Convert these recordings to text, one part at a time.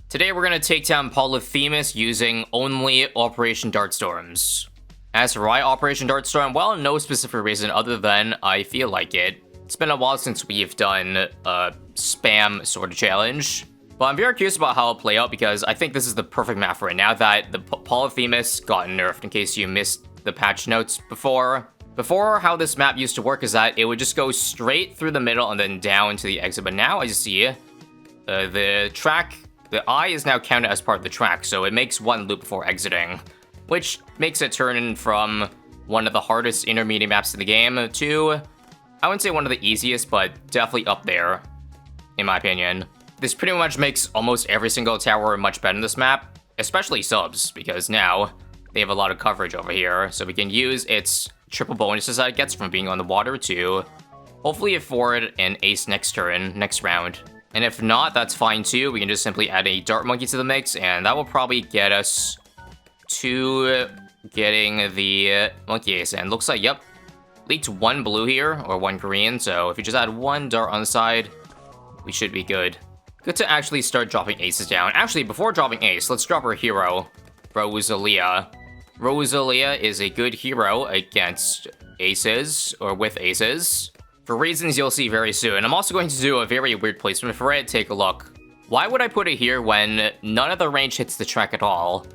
Today we're going to take down Polyphemus using only Operation Dartstorms. As for why Operation Dartstorm, well, no specific reason other than I feel like it. It's been a while since we've done a spam sort of challenge, but I'm very curious about how it'll play out because I think this is the perfect map for it now that the Polyphemus got nerfed, in case you missed the patch notes before. Before, how this map used to work is that it would just go straight through the middle and then down to the exit, but now I see the eye is now counted as part of the track, so it makes one loop before exiting, which makes it turn from one of the hardest intermediate maps in the game to, I wouldn't say one of the easiest, but definitely up there, in my opinion. This pretty much makes almost every single tower much better in this map, especially subs, because now they have a lot of coverage over here, so we can use its triple bonuses that it gets from being on the water to hopefully afford an ace next round. And if not, that's fine too. We can just simply add a dart monkey to the mix, and that will probably get us to getting the monkey ace. And looks like, yep, leaked one blue here, or one green. So if you just add one dart on the side, we should be good. Good to actually start dropping aces down. Actually, before dropping ace, let's drop our hero, Rosalia. Rosalia is a good hero against aces, or with aces, for reasons you'll see very soon. I'm also going to do a very weird placement for it. Take a look. Why would I put it here when none of the range hits the track at all?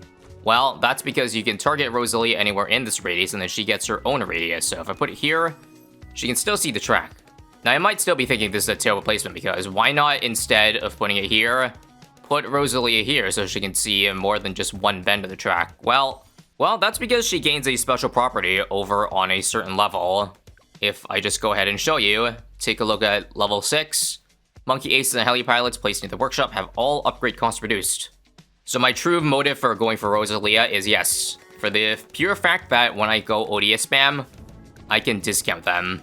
Well, that's because you can target Rosalia anywhere in this radius, and then she gets her own radius. So if I put it here, she can still see the track. Now, I might still be thinking this is a terrible placement, because why not, instead of putting it here, put Rosalia here so she can see more than just one bend of the track? Well, that's because she gains a special property over on a certain level. If I just go ahead and show you, take a look at level 6. Monkey Aces and Heli Pilots placed near the workshop have all upgrade costs reduced. So my true motive for going for Rosalia is yes, for the pure fact that when I go ODS spam, I can discount them.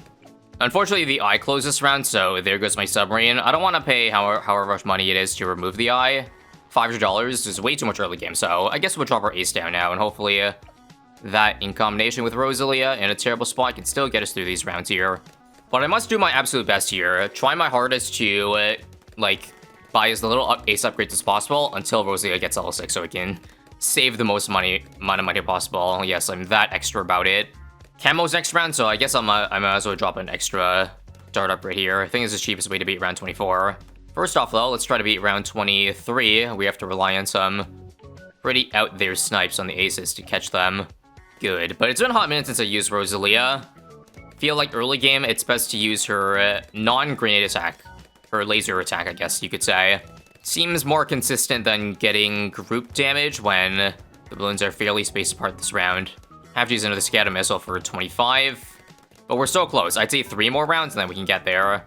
Unfortunately, the eye closed this round, so there goes my submarine. I don't want to pay however much money it is to remove the eye. $500 is way too much early game, so I guess we'll drop our ace down now, and hopefully that in combination with Rosalia in a terrible spot can still get us through these rounds here. But I must do my absolute best here, try my hardest to, buy as little ace upgrades as possible until Rosalia gets level 6, so we can save the most amount of money possible. Yes, I'm that extra about it. Camo's next round, so I guess I might as well drop an extra dart upgrade here. I think it's the cheapest way to beat round 24. First off, though, let's try to beat round 23. We have to rely on some pretty out there snipes on the aces to catch them. Good, but it's been a hot minute since I used Rosalia. Feel like early game, it's best to use her non-grenade attack. Her laser attack, I guess you could say. Seems more consistent than getting group damage when the balloons are fairly spaced apart this round. Have to use another scatter missile for 25. But we're so close. I'd say 3 more rounds and then we can get there.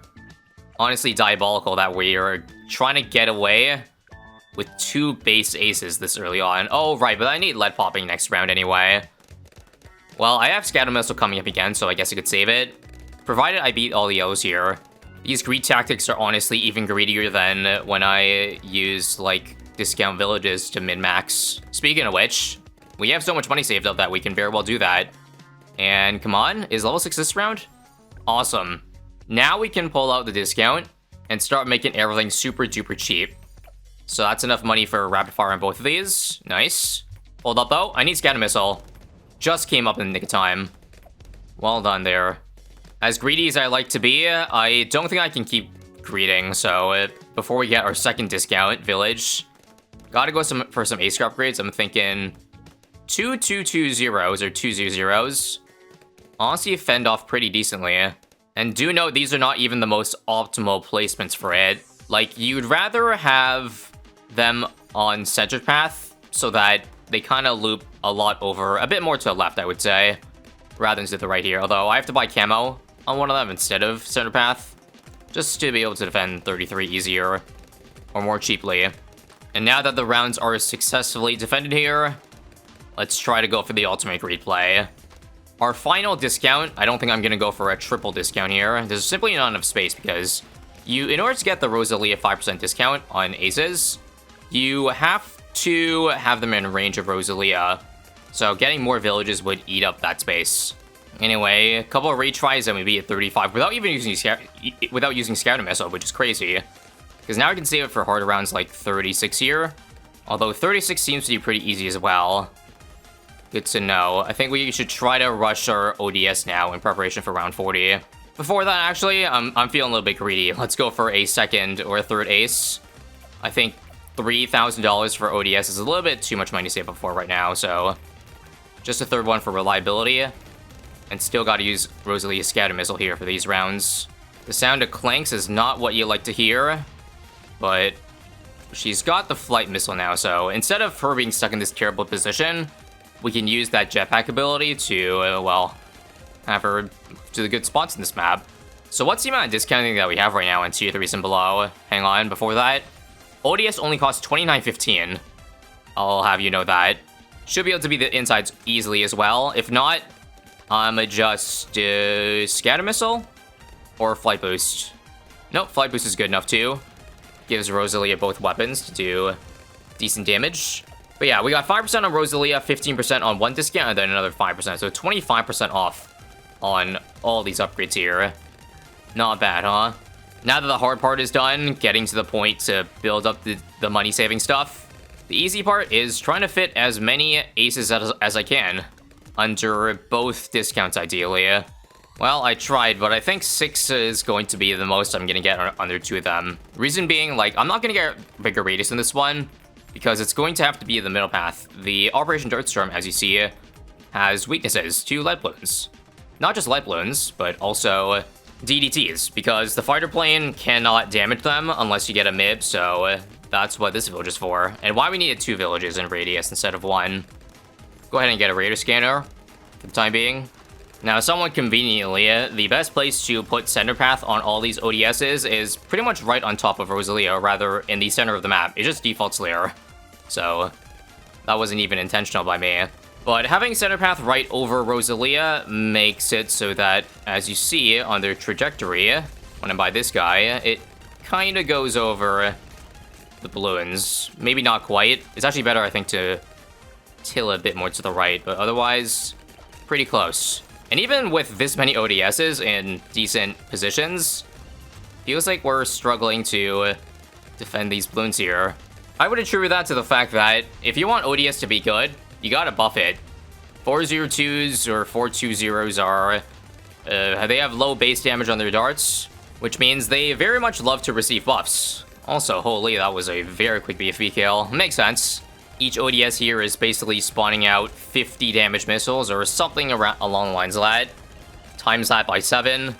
Honestly, diabolical that we're trying to get away with 2 base aces this early on. Oh, right, but I need lead popping next round anyway. Well, I have scatter missile coming up again, so I guess I could save it. Provided I beat all the yellows here. These greed tactics are honestly even greedier than when I use, discount villages to min-max. Speaking of which, we have so much money saved up that we can very well do that. And come on, is level 6 this round? Awesome. Now we can pull out the discount and start making everything super duper cheap. So that's enough money for rapid fire on both of these. Nice. Hold up though, I need scatter missile. Just came up in the nick of time. Well done there. As greedy as I like to be, I don't think I can keep greeding, so before we get our second discount village, gotta go for some ace upgrades. I'm thinking 2 2-2-0s or 2-0-0s. Honestly, fend off pretty decently. And do note, these are not even the most optimal placements for it. You'd rather have them on center path so that they kind of loop a lot over, a bit more to the left, I would say, rather than to the right here. Although I have to buy camo on one of them instead of center path, just to be able to defend 33 easier or more cheaply. And now that the rounds are successfully defended here, let's try to go for the ultimate greed play. Our final discount, I don't think I'm going to go for a triple discount here. There's simply not enough space because in order to get the Rosalia 5% discount on aces, you have to have them in range of Rosalia. So getting more villages would eat up that space. Anyway, a couple of retries and we'd be at 35 without even using scatter missile, which is crazy. Because now I can save it for harder rounds like 36 here. Although 36 seems to be pretty easy as well. Good to know. I think we should try to rush our ODS now in preparation for round 40. Before that, actually, I'm feeling a little bit greedy. Let's go for a second or a third ace. I think $3,000 for ODS is a little bit too much money to save up for right now, so just a third one for reliability. And still gotta use Rosalia's scatter missile here for these rounds. The sound of clanks is not what you like to hear, but she's got the flight missile now, so instead of her being stuck in this terrible position, we can use that jetpack ability to, well, have her to the good spots in this map. So what's the amount of discounting that we have right now in tier 3s and below? Hang on, before that, ODS only costs $29.15. I'll have you know that. Should be able to be the insides easily as well. If not, I'm just scatter missile or flight boost. Nope, flight boost is good enough too. Gives Rosalia both weapons to do decent damage. But yeah, we got 5% on Rosalia, 15% on one discount, and then another 5%. So 25% off on all these upgrades here. Not bad, huh? Now that the hard part is done, getting to the point to build up the money-saving stuff, the easy part is trying to fit as many aces as I can under both discounts, ideally. Well, I tried, but I think 6 is going to be the most I'm going to get under 2 of them. Reason being, like, I'm not going to get bigger radius in this one, because it's going to have to be the middle path. The Operation Dartstorm, as you see, has weaknesses to light balloons. Not just light balloons, but also DDTs, because the fighter plane cannot damage them unless you get a MIB, so that's what this village is for. And why we needed 2 villages in radius instead of 1. Go ahead and get a radar scanner for the time being. Now, somewhat conveniently, the best place to put center path on all these ODSs is pretty much right on top of Rosalia, or rather in the center of the map. It just defaults there. So that wasn't even intentional by me. But having center path right over Rosalia makes it so that, as you see on their trajectory, when I'm by this guy, it kind of goes over the balloons. Maybe not quite. It's actually better, I think, to tilt a bit more to the right, but otherwise, pretty close. And even with this many ODSs in decent positions, feels like we're struggling to defend these balloons here. I would attribute that to the fact that if you want ODS to be good, you gotta buff it. 402s or 420s are, they have low base damage on their darts, which means they very much love to receive buffs. Also, holy, that was a very quick BFB kill. Makes sense. Each ODS here is basically spawning out 50 damage missiles or something around along the lines of that. Times that by 7,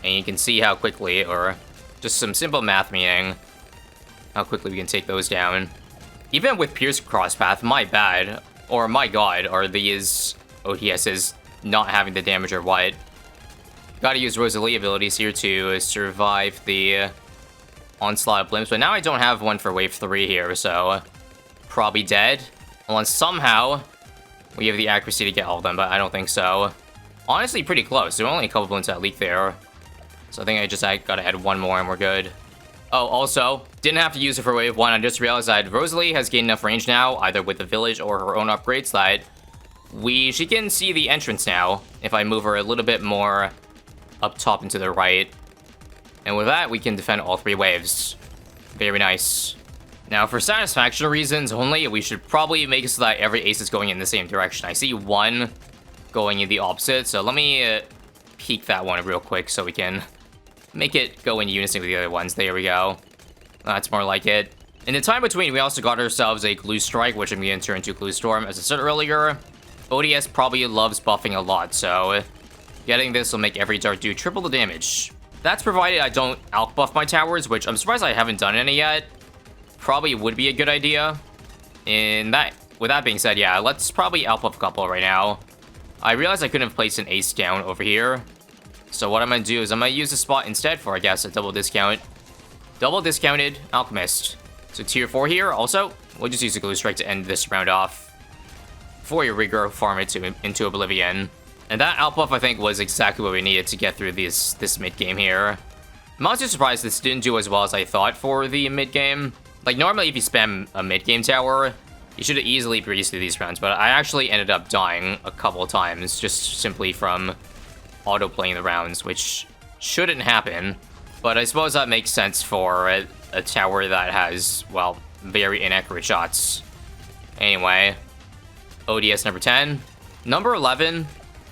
and you can see how quickly, or just some simple math meaning, how quickly we can take those down. Even with Pierce Crosspath, my bad, or my god, are these ODSs not having the damage or what? Gotta use Rosalia abilities here to survive the onslaught of blimps, but now I don't have one for wave 3 here, so probably dead. Unless somehow we have the accuracy to get all of them, but I don't think so. Honestly, pretty close. There are only a couple balloons that leak there. So I think I gotta add one more and we're good. Oh, also, didn't have to use it for wave 1. I just realized that Rosalie has gained enough range now, either with the village or her own upgrades, that she can see the entrance now if I move her a little bit more up top and to the right. And with that, we can defend all 3 waves. Very nice. Now, for satisfaction reasons only, we should probably make it so that every ace is going in the same direction. I see one going in the opposite, so let me peek that one real quick so we can make it go in unison with the other ones. There we go. That's more like it. In the time between, we also got ourselves a Glue Strike, which I'm going to turn into Glue Storm. As I said earlier, ODS probably loves buffing a lot, so getting this will make every dart do triple the damage. That's provided I don't alch buff my towers, which I'm surprised I haven't done any yet. Probably would be a good idea. With that being said, yeah, let's probably alch buff a couple right now. I realized I couldn't have placed an ace down over here. So what I'm going to do is I'm going to use the spot instead for, I guess, a double discount. Double discounted Alchemist. So tier 4 here, also, we'll just use a Glue Strike to end this round off before you regrow farm it into Oblivion. And that alch buff, I think, was exactly what we needed to get through this mid-game here. I'm honestly surprised this didn't do as well as I thought for the mid-game. Like, normally if you spam a mid-game tower, you should have easily breezed through these rounds, but I actually ended up dying a couple of times just simply from auto-playing the rounds, which shouldn't happen. But I suppose that makes sense for a tower that has, well, very inaccurate shots. Anyway, ODS number 10, number 11,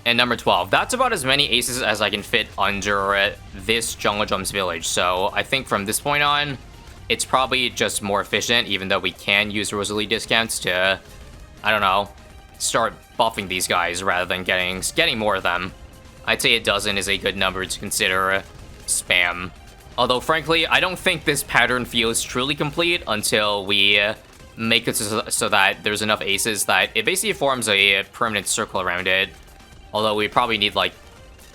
and number 12. That's about as many aces as I can fit under this Jungle Drums village. So I think from this point on, it's probably just more efficient, even though we can use Rosalie discounts to, I don't know, start buffing these guys rather than getting more of them. I'd say a dozen is a good number to consider spam. Although, frankly, I don't think this pattern feels truly complete until we make it so that there's enough aces that it basically forms a permanent circle around it. Although we probably need, like,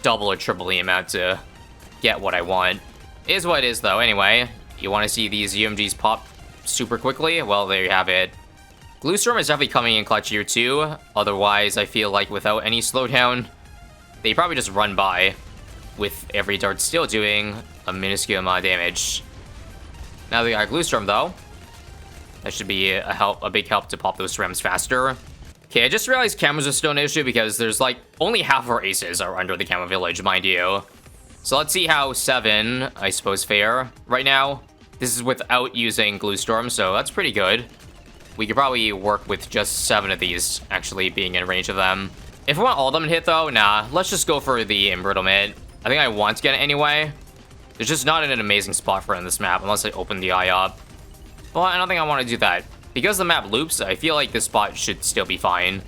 double or triple the amount to get what I want. It is what it is, though. Anyway, you want to see these UMGs pop super quickly? Well, there you have it. Gluestorm is definitely coming in clutch here, too. Otherwise, I feel like without any slowdown, they probably just run by, with every dart still doing a minuscule amount of damage. Now they got Gluestorm, though. That should be a big help to pop those rams faster. Okay, I just realized cameras are still an issue because there's, like, only half of our aces are under the camo village, mind you. So let's see how 7, I suppose, fare right now. This is without using Gluestorm, so that's pretty good. We could probably work with just 7 of these actually being in range of them. If we want all of them to hit, though, nah, let's just go for the Embrittlement. I think I want to get it anyway. There's just not an amazing spot for it on this map unless I open the eye up. Well, I don't think I want to do that. Because the map loops, I feel like this spot should still be fine.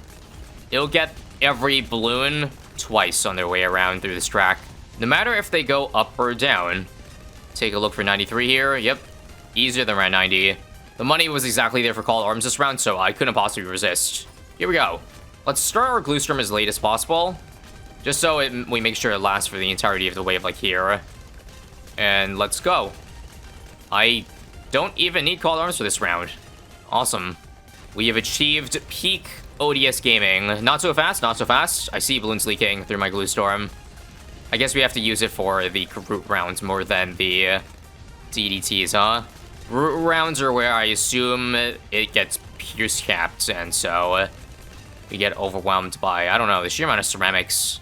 It'll get every balloon twice on their way around through this track. No matter if they go up or down. Take a look for 93 here. Yep, easier than round 90. The money was exactly there for called arms this round, so I couldn't possibly resist. Here we go. Let's start our Gluestorm as late as possible. Just so we make sure it lasts for the entirety of the wave, like here. And let's go. I don't even need called arms for this round. Awesome. We have achieved peak ODS gaming. Not so fast, not so fast. I see balloons leaking through my Gluestorm. I guess we have to use it for the root rounds more than the DDTs, huh? Root rounds are where I assume it gets pierce capped, and so we get overwhelmed by, I don't know, the sheer amount of ceramics.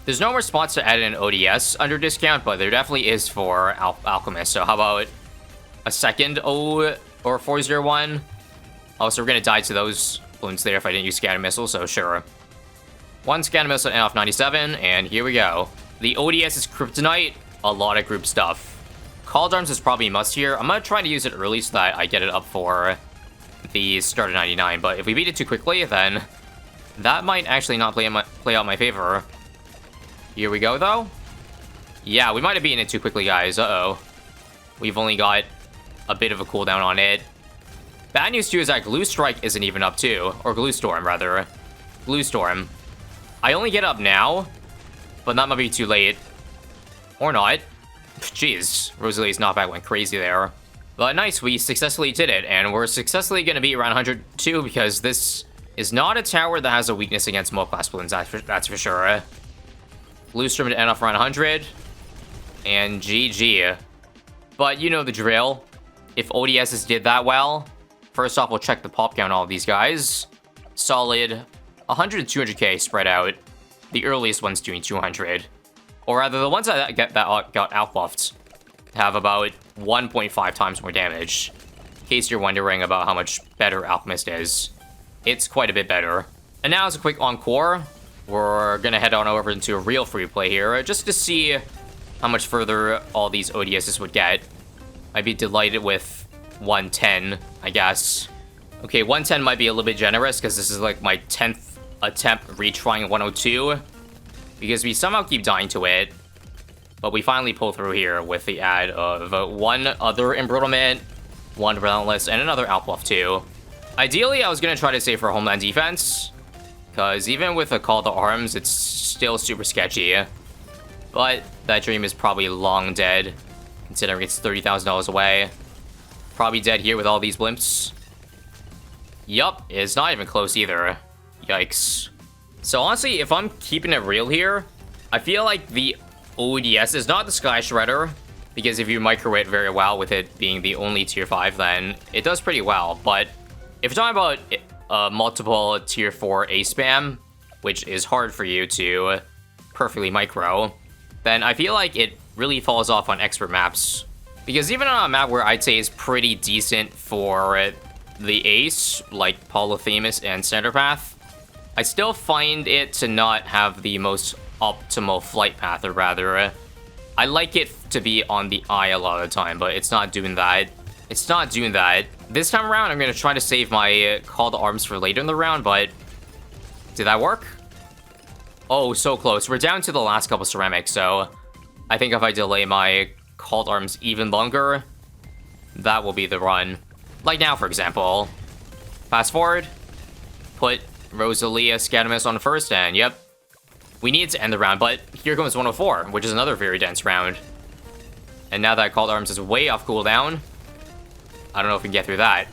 There's no more spots to add in ODS under discount, but there definitely is for Alchemist. So how about a second O or 401? Oh, so we're gonna die to those balloons there if I didn't use scatter missile, so sure. One scatter missile and off 97, and here we go. The ODS is Kryptonite, a lot of group stuff. Called Arms is probably a must here. I'm gonna try to use it early so that I get it up for the start of 99, but if we beat it too quickly, then that might actually not play out in my favor. Here we go, though. Yeah, we might have beaten it too quickly, guys. Uh-oh. We've only got a bit of a cooldown on it. Bad news, too, is that Glue Strike isn't even up, too. Or Gluestorm, rather. Gluestorm. I only get up now, but that might be too late. Or not. Jeez, Rosalie's knockback went crazy there. But nice, we successfully did it, and we're successfully going to beat around 102 because this is not a tower that has a weakness against multi-class balloons, that's for sure. Gluestorm to end off around 100, and GG. But you know the drill. If ODSs did that well, first off, we'll check the pop count on all of these guys. Solid 100 to 200k spread out. The earliest one's doing 200. Or rather, the ones that got outbuffed have about 1.5 times more damage. In case you're wondering about how much better Alchemist is, it's quite a bit better. And now as a quick encore, we're gonna head on over into a real free play here, just to see how much further all these ODSs would get. I'd be delighted with 110, I guess. Okay, 110 might be a little bit generous, because this is like my 10th attempt retrying 102. Because we somehow keep dying to it. But we finally pull through here with the add of one other Embrittlement, one Relentless, and another Outbuff too. Ideally, I was going to try to save for Homeland Defense. Because even with a Call to Arms, it's still super sketchy. But that dream is probably long dead, considering it's $30,000 away. Probably dead here with all these blimps. Yup, it's not even close either. Yikes. So honestly, if I'm keeping it real here, I feel like the ODS is not the Sky Shredder, because if you micro it very well with it being the only tier 5, then it does pretty well. But if you're talking about multiple tier 4 A spam, which is hard for you to perfectly micro, then I feel like it really falls off on expert maps Because even on a map where I'd say is pretty decent for the Ace, like Polyphemus and Centerpath, I still find it to not have the most optimal flight path, or rather, I like it to be on the eye a lot of the time, but it's not doing that. It's not doing that. This time around, I'm going to try to save my call to arms for later in the round, but did that work? Oh, so close. We're down to the last couple ceramics, so I think if I delay my call to arms even longer, that will be the run. Like now, for example. Fast forward, put Rosalia Scatamus on first, and yep, we need to end the round, but here comes 104, which is another very dense round. And now that Call to Arms is way off cooldown, I don't know if we can get through that.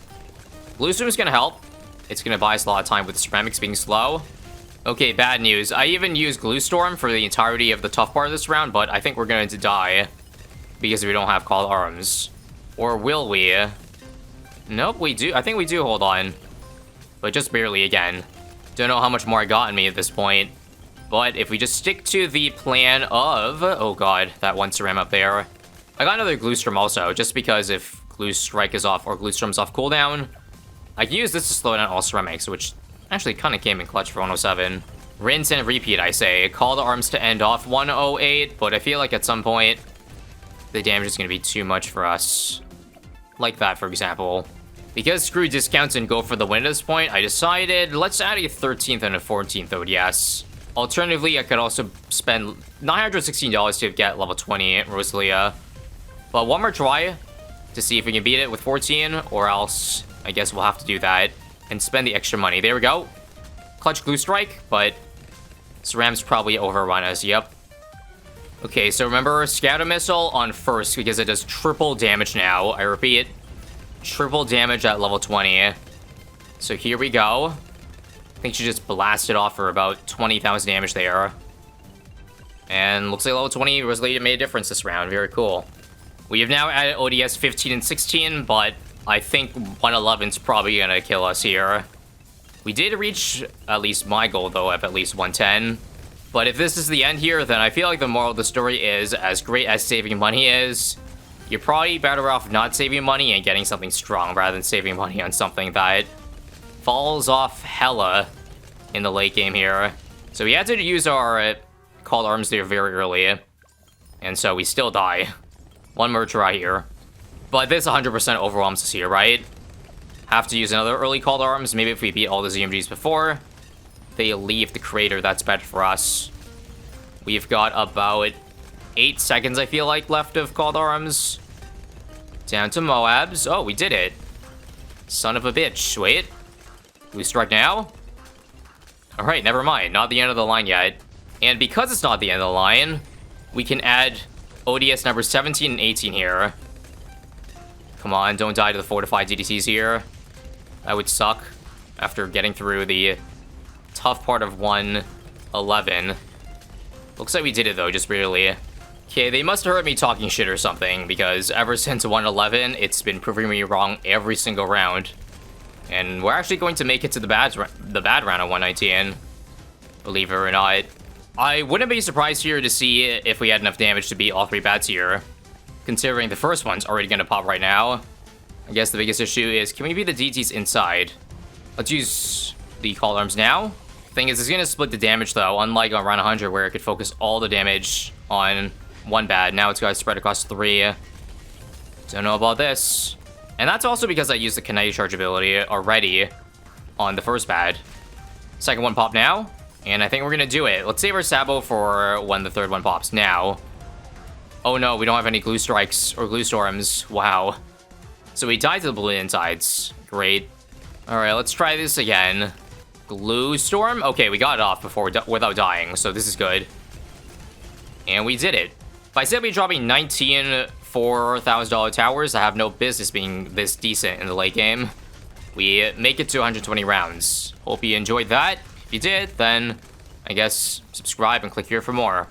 Blue Storm is going to help. It's going to buy us a lot of time with ceramics being slow. Okay, bad news. I even used Glue Storm for the entirety of the tough part of this round, but I think we're going to die because we don't have Call to Arms. Or will we? Nope, we do. I think we do hold on, but just barely again. Don't know how much more I got in me at this point. But if we just stick to the plan of... Oh god, that one Ceram up there. I got another Glue Storm also, just because if Glue Strike is off or Glue Storm's off cooldown, I can use this to slow down all ceramics, which actually kind of came in clutch for 107. Rinse and repeat, I say. Call to Arms to end off 108, but I feel like at some point, the damage is going to be too much for us. Like that, for example. Because screw discounts and go for the win at this point, I decided let's add a 13th and a 14th ODS. Alternatively, I could also spend $916 to get level 20 Rosalia. But one more try to see if we can beat it with 14, or else I guess we'll have to do that and spend the extra money. There we go. Clutch Glue Strike, but Ceram's probably overrun us, yep. Okay, so remember, Scatter Missile on first because it does triple damage now. I repeat, triple damage at level 20. So here we go. I think she just blasted off for about 20,000 damage there. And looks like level 20 Rosalia made a difference this round. Very cool. We have now added ODS 15 and 16, but I think 111's probably going to kill us here. We did reach at least my goal, though, of at least 110. But if this is the end here, then I feel like the moral of the story is, as great as saving money is, you're probably better off not saving money and getting something strong rather than saving money on something that falls off hella in the late game here. So we had to use our Call to Arms there very early, and so we still die. One more try here. But this 100% overwhelms us here, right? Have to use another early Call to Arms. Maybe if we beat all the ZMGs before they leave the crater, that's better for us. We've got about 8 seconds, I feel like, left of Call to Arms. Down to Moabs. Oh, we did it. Son of a bitch. Wait. We strike now? Alright, never mind. Not the end of the line yet. And because it's not the end of the line, we can add ODS number 17 and 18 here. Come on, don't die to the fortified DDTs here. That would suck after getting through the tough part of 111. Looks like we did it, though, just barely. Okay, they must have heard me talking shit or something, because ever since 111, it's been proving me wrong every single round. And we're actually going to make it to the bad round of 119, believe it or not. I wouldn't be surprised here to see if we had enough damage to beat all 3 bats here, considering the first one's already going to pop right now. I guess the biggest issue is, can we beat the DTs inside? Let's use the Call Arms now. Thing is, it's going to split the damage, though, unlike on round 100, where it could focus all the damage on one bad. Now it's got to spread across 3. Don't know about this. And that's also because I used the Kinetic Charge ability already on the first bad. Second one pop now, and I think we're going to do it. Let's save our Sabo for when the third one pops now. Oh no, we don't have any Glue Strikes or Glue Storms. Wow. So we died to the Balloon Insides. Great. Alright, let's try this again. Glue Storm? Okay, we got it off before without dying, so this is good. And we did it. If I said we're dropping 19 $4,000 towers that have no business being this decent in the late game, we make it to 120 rounds. Hope you enjoyed that. If you did, then I guess subscribe and click here for more.